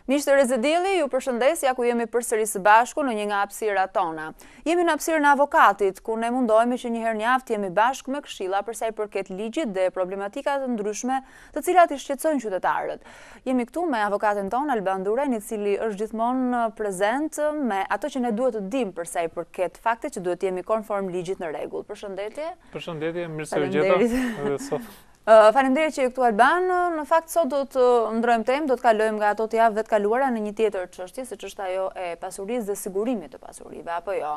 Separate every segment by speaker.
Speaker 1: Miqtë të Rezedili, ju përshëndes, ja ku jemi përsëri së bashku në një nga hapësirat tona. Jemi në hapësirën e avokatit, ku ne mundohemi që një herë në javë jemi bashkë me këshilla për sa i përket ligjit dhe problematikat të ndryshme të cilat i shqetësojnë qytetarët. Jemi këtu me avokatin ton Alban Durrajn, i cili është gjithmonë prezent me ato që ne duhet të dimë për sa i përket faktit që duhet jemi konform ligjit në rregull. Përshëndetje.
Speaker 2: Përshëndetje, mirë se u gjeta.
Speaker 1: Faleminderit që je këtu Alban. Në fakt sot do të ndrojmë temë, do të kalojmë nga ato të javëve të kaluara në një tjetër çështje, siç është ajo e pasurisë dhe sigurimit të pasurive, apo jo.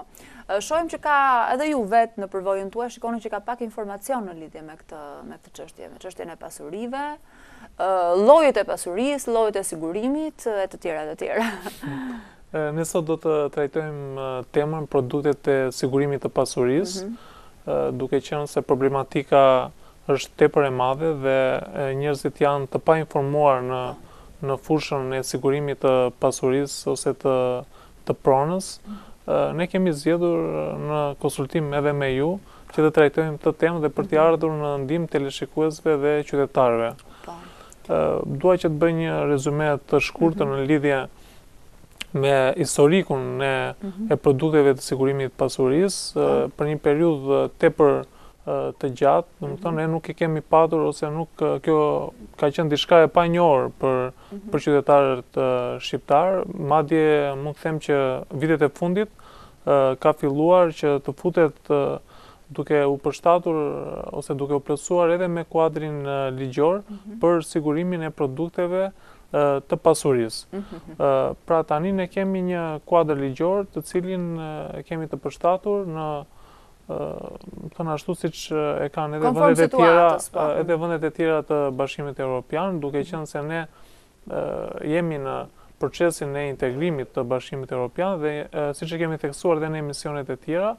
Speaker 1: Shohim që ka edhe ju vetë në përvojën tuaj, shikoni që ka pak informacion në lidhje me këtë çështje, me çështjen e pasurive, llojet e pasurisë, llojet e sigurimit e të tjera të tjera.
Speaker 2: Ne sot do të trajtojmë temën produktet e sigurimit të pasurisë, duke qenë se problematika është tepër e madhe dhe njerëzit janë të painformuar në fushën e sigurimit të pasurisë ose të pronës. Ne kemi zgjedhur në konsultim edhe me ju që të trajtojmë këtë temë dhe për t'i ardhur në ndihmë teleshikuesve dhe qytetarëve. Dua që të bëj një rezume të shkurtër në lidhje me historikun e produkteve të sigurimit të pasurisë për një periudhë tepër të gjatë, domethënë ne nuk e kemi patur ose nuk kjo ka qenë diçka e panjohur për qytetarët shqiptar, madje mund të them që vitet e fundit ka filluar që të futet duke u përshtatur ose duke u plotësuar edhe me kuadrin ligjor për sigurimin e produkteve të pasurisë. Pra tani ne kemi një kuadër ligjor të cilin kemi të përshtatur në thënë ashtu siç e kanë edhe vendet e tjera të Bashkimit Evropian, duke qenë se ne jemi në procesin e integrimit të Bashkimit Evropian dhe siç e kemi theksuar edhe në emisionet e tjera,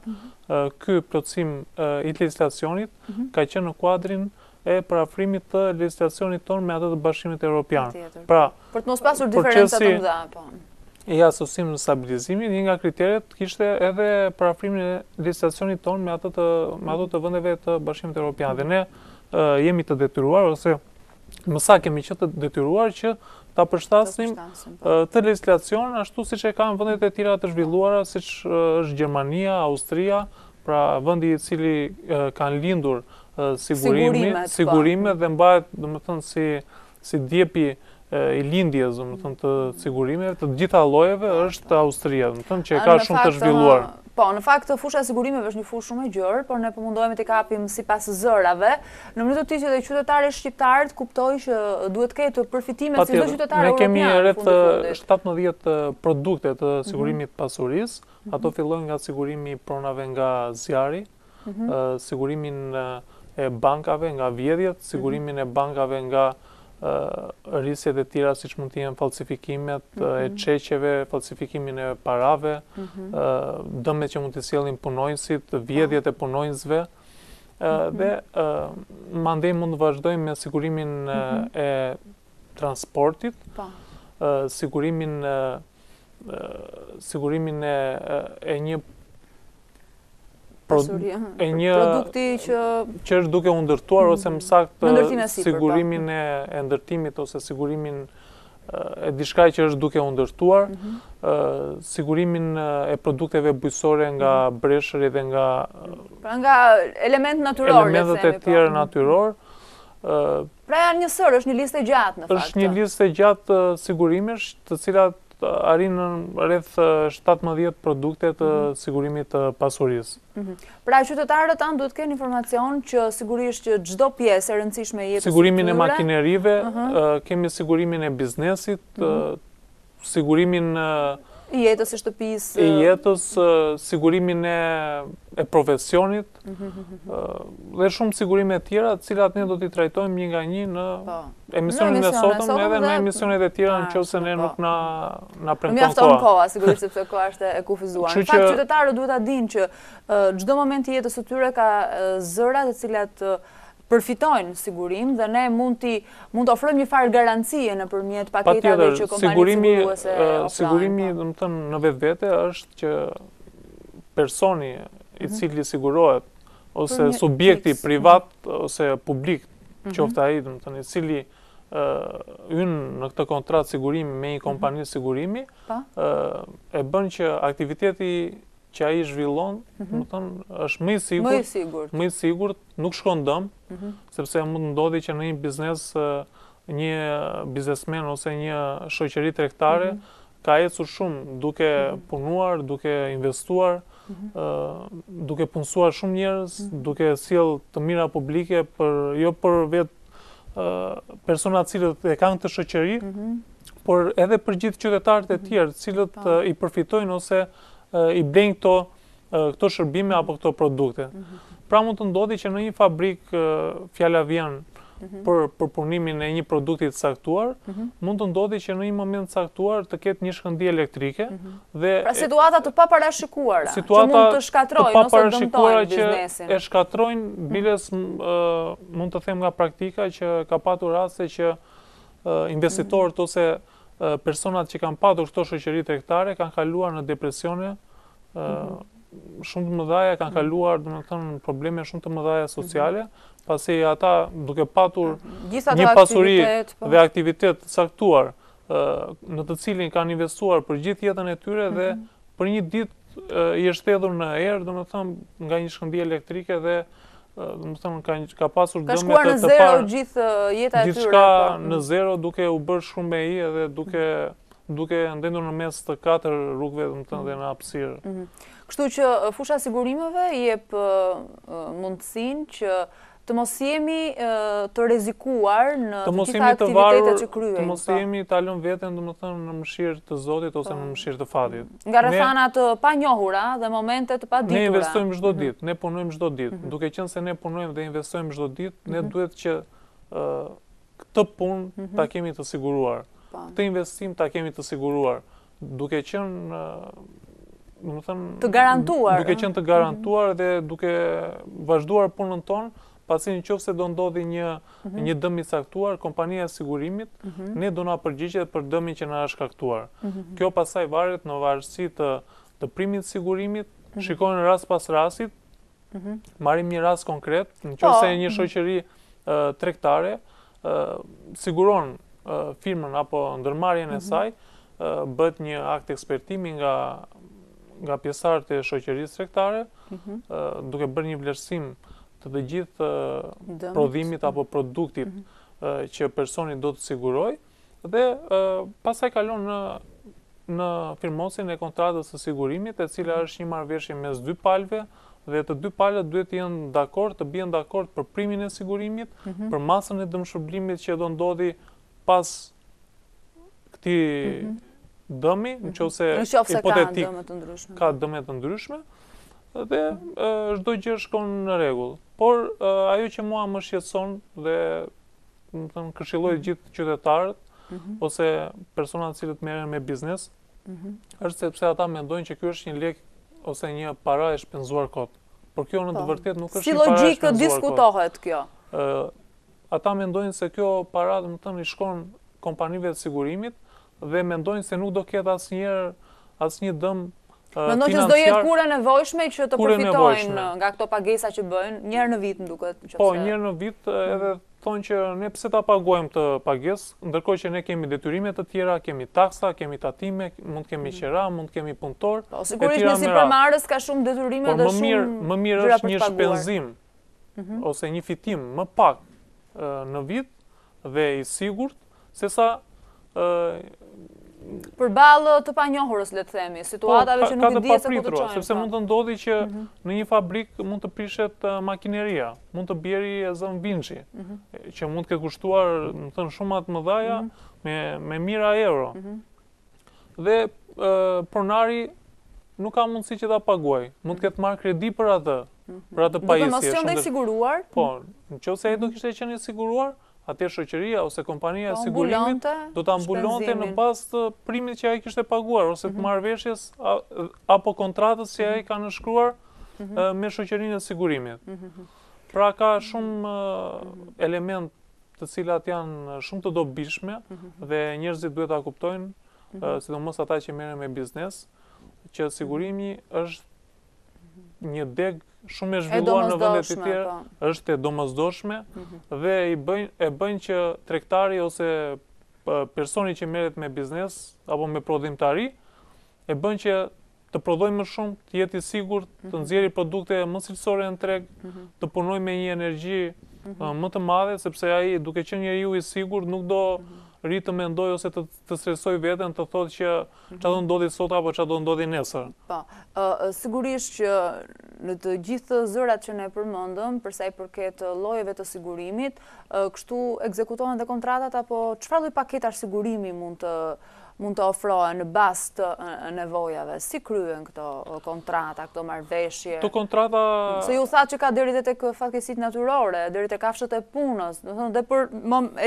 Speaker 2: ky plotësim i legjislacionit ka qenë në kuadrin e parafrimit të legjislacionit tonë me atë të Bashkimit Evropian. Pra,
Speaker 1: për të mos pasur diferenca të mëdha, po.
Speaker 2: E asosim në stabilizimin, një nga kriteret kishte edhe parafrimin e legjislacionit tonë me ato të vendeve të Bashkimit Evropian. Dhe ne jemi të detyruar ose më sa kemi qenë të detyruar që ta përshtatsim të legjislacion ashtu siç e kanë vendet e tjera të zhvilluara, siç është Gjermania, Austria, pra vendi i cili kanë lindur sigurimet dhe mbahet domethënë si djepi i lindjes, domethënë të sigurimeve të gjitha llojeve është Austria, domethënë që ka shumë të zhvilluar.
Speaker 1: Po, në fakt fusha e sigurimeve është një fushë shumë e gjerë, por ne po mundohemi të kapim sipas zërave. Në mënyrë të tillë që qytetarët shqiptarët kuptojnë që duhet ketë përfitime si çdo qytetar evropian.
Speaker 2: Ne kemi rreth 17 produkte të sigurimit pasurisë. Ato fillojnë nga sigurimi i pronave nga zjarri, sigurimin e bankave nga vjedhjet, sigurimin e bankave nga rrisjet e tjera siç mund të jenë falsifikimet e çeqeve, falsifikimin e parave, dëmet që mund të sjellin punonjësit, vjedhjet e punonjësve, dhe mandej mund të vazhdojmë me sigurimin e transportit, sigurimin e një
Speaker 1: produkti që
Speaker 2: është duke u ndërtuar ose më saktë sigurimin e ndërtimit ose sigurimin e diçka që është duke u ndërtuar, sigurimin e produkteve bujqësore nga breshëri dhe
Speaker 1: nga element natyror,
Speaker 2: elementet e tjerë natyror.
Speaker 1: Pra janë një sër, është një listë e gjatë në fakt.
Speaker 2: Është një listë e gjatë sigurimesh, të cilat arrin rreth 17 produkte të sigurimit të pasurisë.
Speaker 1: Pra qytetarët tanë duhet të kenë informacion që sigurisht që çdo pjesë e rëndësishme e jetës.
Speaker 2: Sigurimin e makinerive, kemi sigurimin e biznesit, sigurimin
Speaker 1: i jetës së shtëpisë,
Speaker 2: i jetës, sigurimin e profesionit, dhe shumë sigurime tjera, të cilat ne do t'i trajtojmë një nga një në emisionin e sotëm, edhe në emisionet e tjera nëse ne nuk na premton koha.
Speaker 1: Mjafton koha, sigurisht sepse koha është e kufizuar. Në fakt qytetarët duhet ta dinë që çdo moment i jetës së tyre ka zëra të cilat përfitojnë sigurim dhe ne mund të ofrojmë një farë garancie nëpërmjet paketave që kompanitë siguruese ofrojnë.
Speaker 2: Sigurimi, domethënë, në vetvete është që personi i cili sigurohet ose subjekti privat ose publik, qoftë ai, domethënë, i cili ynë në këtë kontratë sigurimi me një kompani sigurimi, e bën që aktiviteti që ai zhvillon, do të thënë, është më i sigurt, nuk shkon dëm, sepse mund ndodhi që në një biznes një biznesmen ose një shoqëri tregtare ka ecur shumë duke punuar, duke investuar, duke punësuar shumë njerëz, duke sjell të mira publike jo për vetë personat cilët e kanë të shoqëri, por edhe për gjithë qytetarët e tjerë, cilët i përfitojnë ose i blejnë këto shërbime apo këto produkte. Pra mund të ndodhi që në një fabrikë, fjala vjen për punimin e një produkti të caktuar, mund të ndodhi që në një moment caktuar të ketë një shkëndijë elektrike dhe
Speaker 1: pra situata të paparashikuara, që mund të shkatrojnë ose dëmtojnë biznesin.
Speaker 2: E shkatrojnë, biles mund të them nga praktika që ka patur raste që investitorët ose personat që kanë patur këto shoqëri tregtare kanë kaluar në depresione shumë të mëdha, kanë kaluar, domethënë, probleme shumë të mëdha sociale, pasi ata duke patur një pasuri dhe aktivitet saktuar në të cilin kanë investuar për gjithë jetën e tyre dhe për një ditë i është hedhur në erë, domethënë, nga një shkëndijë elektrike dhe domethënë ka pasur dëme të parë.
Speaker 1: Ka shkuar në zero gjithë jeta e tyre.
Speaker 2: Gjithçka në zero, duke u bërë shumë me i edhe duke ndendur në mes të 4 rrugëve, domethënë, dhe në hapësirë.
Speaker 1: Kështu që fusha sigurimeve jep mundësinë që të mos jemi të rrezikuar në të gjitha aktivitetet që kryejmë.
Speaker 2: Të mos jemi ta lëmë veten, domethënë, në mëshirë të Zotit ose në mëshirë të fatit.
Speaker 1: Nga rrethana të panjohura dhe momente të paditura.
Speaker 2: Ne investojmë çdo ditë, ne punojmë çdo ditë. Duke qenë se ne punojmë dhe investojmë çdo ditë, ne duhet që këtë punë ta kemi të siguruar. Këtë investim ta kemi të siguruar, duke qenë
Speaker 1: të garantuar.
Speaker 2: Duke qenë të garantuar dhe duke vazhduar punën tonë, pasi nëse do ndodhi një dëm i caktuar, kompania e sigurimit ne do na përgjigjet për dëmin që na është shkaktuar. Kjo pastaj varet në varësi të primit të sigurimit, shikojnë rast pas rastit, marrim një rast konkret, nëse një shoqëri tregtare siguron firmën apo ndërmarrjen e saj, bëhet një akt ekspertimi nga pjesëtarët e shoqërisë tregtare, duke bërë një vlerësim të gjithë prodhimit apo produktit që personi do të siguroj dhe pastaj kalon në firmosin e kontratës së sigurimit, e cila është një marrëveshje mes dy palëve dhe të dy palët duhet të jenë dakord, të bien dakord për primin e sigurimit, për masën e dëmshpërblimit që do ndodhi pas këtij dëmi, nëse hipotetik ka dëme të ndryshme, dhe çdo gjë shkon në rregull. Por ajo që mua më shqetëson dhe këshilloj gjithë qytetarët ose personat të cilët merren me biznes, është sepse ata mendojnë që ky është një lek ose një para e shpenzuar kot. Por kjo në të vërtetë nuk është
Speaker 1: një para e shpenzuar kot. Si logjikë diskutohet kjo?
Speaker 2: Ata mendojnë se kjo para, domethënë, i shkon kompanive të sigurimit dhe mendojnë se nuk do ketë asnjë dëm
Speaker 1: mendojnë që s'do jetë kurrë nevojshme që të përfitojnë nga këto pagesa që bëjnë një herë në vit, më duket.
Speaker 2: Po, një herë në vit edhe thonë që ne pse ta paguajmë të pagesë, ndërkohë që ne kemi detyrime të tjera, kemi taksa, kemi tatime, mund kemi qira, mund kemi punëtor.
Speaker 1: Po, sigurisht në sipërmarrës ka shumë detyrime dhe shumë
Speaker 2: më mirë është një shpenzim ose një fitim më pak në vit dhe i sigurt sesa
Speaker 1: përballë të panjohurës, le të themi, situatave që nuk i dihet se ku të çojnë.
Speaker 2: Sepse mund të ndodhi që në një fabrikë mund të prishet makineria, mund të bjeri e zën vinçi, që mund të ketë kushtuar, më thënë, shumë të mëdha me mijëra euro. Dhe pronari nuk ka mundësi që ta paguaj, mund të ketë marrë kredi për atë pajisje.
Speaker 1: Do të mos qenë i siguruar?
Speaker 2: Po, nëse ai do kishte qenë i siguruar, atëherë shoqëria ose kompania e sigurimit do ta mbulonte në bazë të primit që ai kishte paguar ose të marrëveshjes apo kontratës që ai ka nënshkruar me shoqërinë e sigurimit. Pra ka shumë element të cilat janë shumë të dobishme dhe njerëzit duhet ta kuptojnë, sidomos ata që merren me biznes, që sigurimi është një deg shumë e zhvilluar në vendet e tjera, është e domosdoshme dhe e bën që tregtari ose personi që merret me biznes apo me prodhimtari e bën që të prodhojë më shumë, të jetë i sigurt, të nxjerrë produkte më cilësore në treg, të punojë me një energji më të madhe, sepse ai duke qenë njeriu i sigurt nuk do ri të mendoj ose të stresoj veten, të thotë që çfarë do ndodhi sot apo çfarë do ndodhi nesër.
Speaker 1: Po, sigurisht që në të gjithë zërat që ne përmendëm, për sa i përket llojeve të sigurimit, kështu ekzekutohen dhe kontratat apo çfarë lloj paketash sigurimi mund të ofrohen në bazë të nevojave? Si kryen këto kontrata, këto marrëveshje?
Speaker 2: Këto kontrata...
Speaker 1: Se ju thatë që ka deri dhe tek fatkeqësitë natyrore, deri tek kafshët e punës, do thonë dhe për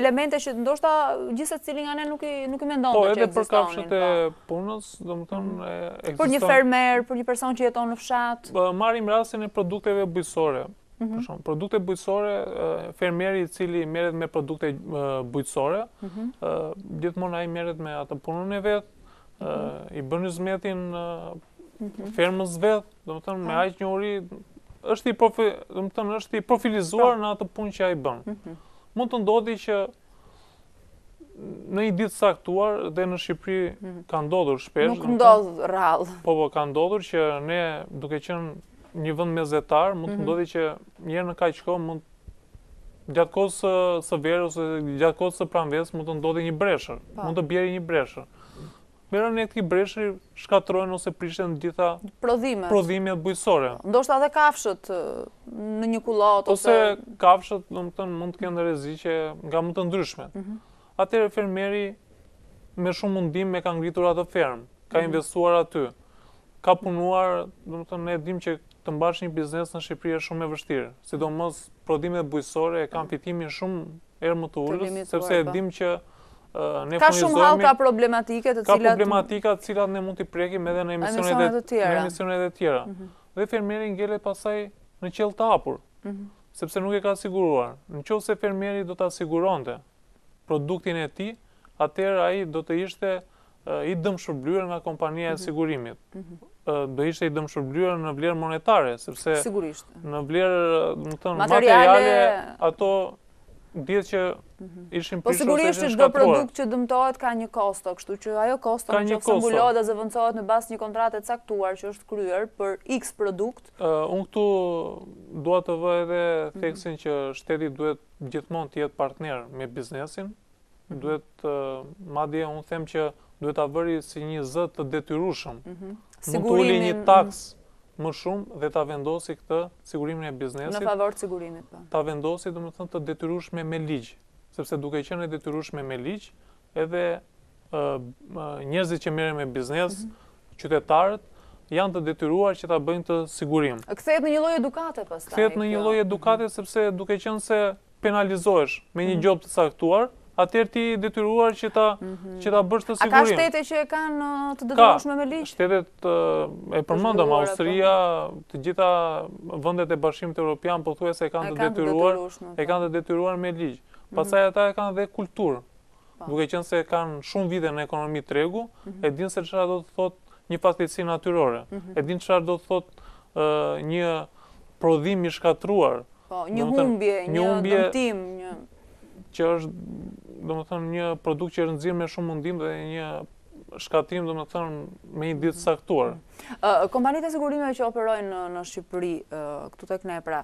Speaker 1: elemente që ndoshta gjithsecili nga ne nuk i mendon
Speaker 2: po,
Speaker 1: që
Speaker 2: edhe
Speaker 1: ekzistonin.
Speaker 2: për kafshët e punës, domethënë ekziston.
Speaker 1: Për një fermer, për një person që jeton në fshat.
Speaker 2: Marrim rastin e produkteve bujqësore. Për shembull, produkte bujqësore, fermeri i cili merret me produkte bujqësore, gjithmonë ai merret me atë punën e vet, i bën zmetin fermës vet, domethënë me aq njohuri, është i profilizuar në atë punë që ai bën. Mund të ndodhi që në një ditë saktuar dhe në Shqipëri ka ndodhur shpesh.
Speaker 1: Nuk ndodh rrallë.
Speaker 2: Po, ka ndodhur që ne duke qenë një vend mesatar, mund të ndodhi që njëherë në kaq kohë mund gjatë kohës së verës ose gjatë kohës së pranverës mund të ndodhi një breshër, mund të bjerë një breshër. Merën e këtij breshëri shkatërrohen ose prishen gjitha prodhimet bujqësore.
Speaker 1: Ndoshta edhe kafshët në një kullot
Speaker 2: ose kafshët, domethënë mund të kenë rreziqe nga më të ndryshmet. Atëherë fermeri me shumë mundim e ka ngritur atë fermë, ka investuar aty, ka punuar, domethënë ne dimë që të mbash një biznes në Shqipëri është shumë e vështirë, sidomos prodhimet bujqësore e kanë fitimin shumë herë më të ulës, sepse e dimë që ne
Speaker 1: ka shumë hallka problematike të cilat...
Speaker 2: Ka problematika të cilat ne mund t'i prekim edhe në emisionet e tjera. Dhe fermeri ngelet pasaj në qell të hapur, sepse nuk e ka siguruar. Nëse fermeri do ta siguronte produktin e tij, atëherë ai do të ishte i dëmshpërblyer nga kompania e sigurimit. Do ishte i dëmshpërblyer në vlerë monetare, sepse në vlerë, domethënë, materiale ato dihet që ishin
Speaker 1: po sigurisht që çdo produkt që dëmtohet ka një kosto, kështu që ajo kosto nëse mbulohet dhe zëvendësohet në bazë një kontrate të caktuar që është kryer për X produkt.
Speaker 2: Unë këtu dua të vë edhe theksin që shteti duhet gjithmonë të jetë partner me biznesin. Duhet madje unë them që duhet ta vëri si një zë të detyrueshëm. Mund të uli një taks më shumë dhe ta vendosi këtë sigurimin e biznesit.
Speaker 1: Në favor të sigurimit, po.
Speaker 2: Ta vendosi, domethënë, të detyrueshme me ligj, sepse duke qenë e detyrueshme me ligj, edhe njerëzit që merren me biznes, qytetarët janë të detyruar që ta bëjnë të sigurim.
Speaker 1: Kthehet në një lloj edukate pastaj.
Speaker 2: Kthehet në një lloj edukate sepse duke qenë se penalizohesh me një gjop të caktuar, atëherë ti detyruar që ta bësh të sigurim.
Speaker 1: A ka shtete që e kanë të detyrueshme me ligj?
Speaker 2: Shtetet e përmendëm, Austria, të gjitha vendet e Bashkimit Evropian pothuajse e kanë të detyruar me ligj. Pastaj ata e kanë dhe kulturë. Duke qenë se kanë shumë vite në ekonomi tregu, e dinë se çfarë do të thotë një fatkeqësi natyrore. E dinë çfarë do të thotë një prodhim i shkatruar.
Speaker 1: Po, një humbje, një dëmtim,
Speaker 2: që është, domethënë, një produkt që është nxirr me shumë mundim dhe një shkatim, domethënë, me një ditë saktuar.
Speaker 1: Kompanitë e sigurimeve që operojnë në Shqipëri, këtu tek ne pra,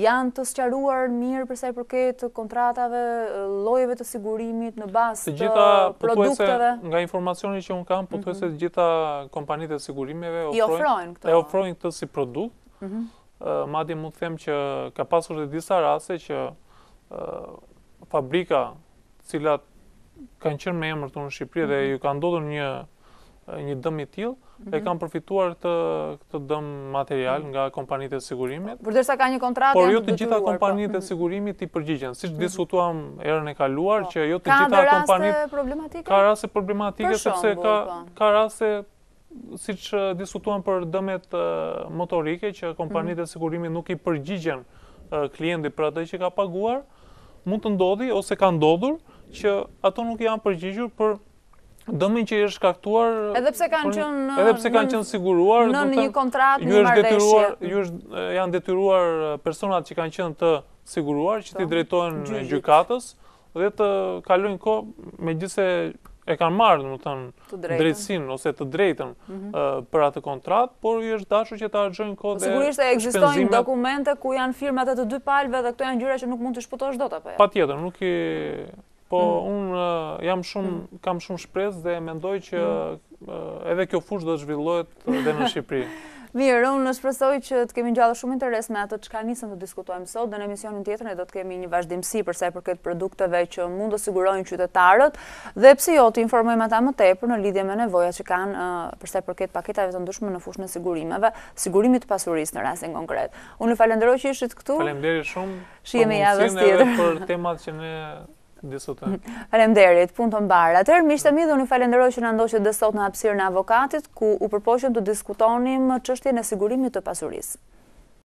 Speaker 1: janë të sqaruar mirë për sa i përket kontratave, llojeve të sigurimit në bazë të produkteve?
Speaker 2: Nga informacioni që unë kam, pothuajse të gjitha kompanitë e sigurimeve
Speaker 1: ofrojnë
Speaker 2: këtë si produkt. Madje mund të them që ka pasur edhe disa raste që fabrika cilat kanë qenë me emër tonë në Shqipëri dhe ju ka ndodhur një dëm i tillë, e kanë përfituar këtë dëm material nga kompanitë e sigurimit.
Speaker 1: Përderisa ka një kontratë,
Speaker 2: por jo të gjitha kompanitë e sigurimit i përgjigjen, siç diskutuam herën e kaluar, që jo të gjitha kompanitë ka raste problematike sepse ka raste siç diskutuam për dëmet motorike që kompanitë e sigurimit nuk i përgjigjen klientit për atë që ka paguar. Mund të ndodhi ose ka ndodhur që ato nuk janë përgjigjur për Dëmin që është shkaktuar
Speaker 1: Edhe pse kanë qenë
Speaker 2: edhe pse kanë qenë siguruar,
Speaker 1: në një kontratë, një marrëveshje.
Speaker 2: Janë detyruar personat që kanë qenë të siguruar që t'i drejtohen gjykatës dhe të kalojnë kohë, megjithëse e kanë marrë, domethënë, drejtësinë ose të drejtën për atë kontratë, por i është dashur që ta harxojnë kohë dhe
Speaker 1: sigurisht ekzistojnë dokumente ku janë firmat e të dy palëve dhe këto janë gjëra që nuk mund të shpëtosh dot apo jo?
Speaker 2: Patjetër, nuk i po unë kam shumë shpresë dhe mendoj që edhe kjo fushë do të zhvillohet edhe në Shqipëri.
Speaker 1: Mirë, unë shpresoj që të kemi ngjallë shumë interes me atë çka nisëm të diskutojmë sot, dhe në emisionin tjetër ne do të kemi një vazhdimsi për sa i përket produkteve që mund të sigurojnë qytetarët dhe pse jo të informojmë ata më tepër në lidhje me nevojat që kanë për sa i përket paketave të ndryshme në fushën e sigurimeve, sigurimit të pasurisë në rastin konkret. Unë ju falenderoj që ishit këtu.
Speaker 2: Faleminderit shumë.
Speaker 1: Shihemi javën tjetër
Speaker 2: për temat që ne diskutojmë.
Speaker 1: Faleminderit, punë të mbarë. Atëherë miqtë e mi, unë ju falenderoj që na ndoqët dhe sot në hapësirën e avokatit, ku u përpoqëm të diskutonim çështjen e sigurimit të pasurisë.